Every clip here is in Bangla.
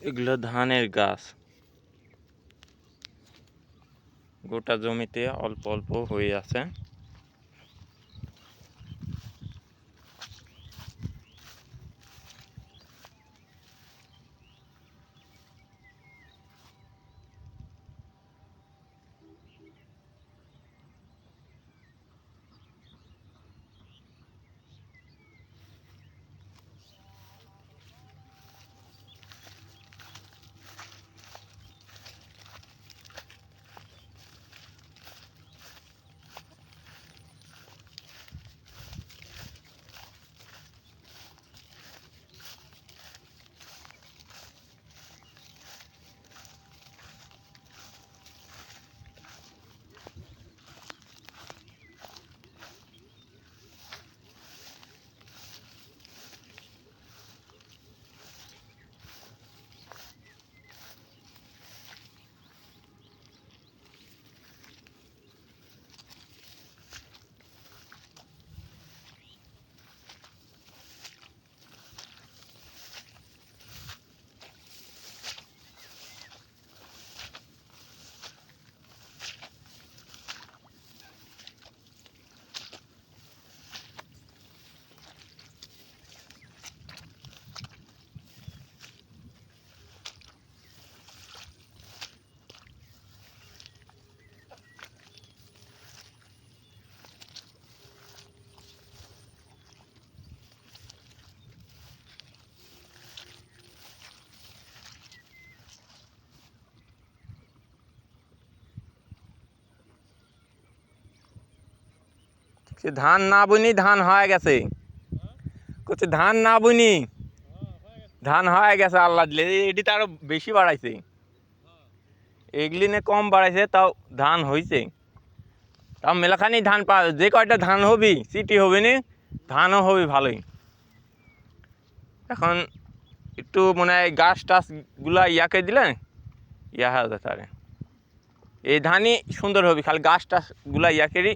এগুলো ধানের গাছ, গোটা জমিতে অল্প অল্প হয়ে আছে। ধান না বুনি ধান হয়ে গেছে, করছে ধান না বুনি ধান হয়ে গেছে। আল্লাহ দিলে এটি তো আরো বেশি বাড়াইছে, এগুলি নে কম বাড়াইছে, তাও ধান হয়েছে। তাও মেলাখানি ধান পা, যে কয়টা ধান হবি সিটি হবে নি, ধানও হবে ভালোই। এখন একটু মনে হয় গাছ টাছ গুলা ইয়াকে দিলে ইয়া হয়ে যেতে পারে। এই ধানই সুন্দর হবে, খালি গাছ টাছ গুলা ইয়াকেরই।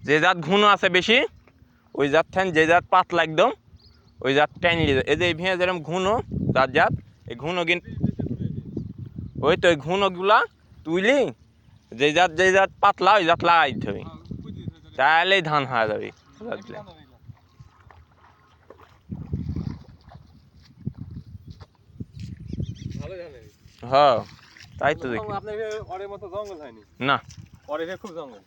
যে জাত ঘন আছে বেশি, ওই জাত ঠান, যে জাত পাতলা একদম ওই জাত টাইন নিয়ে যায়। এই যে ভেঙে যেরকম ঘন জাত জাত, এই ঘন কিন্তু ওই তো ওই ঘনগুলা তুইলি যে জাত পাতলা ওই জাত লাগাই দিতে হবে, তাহলেই ধান হয়ে যাবে। হ্যাঁ তাই তো দেখি। আপনার মতো জঙ্গল হয়নি না, খুব জঙ্গল।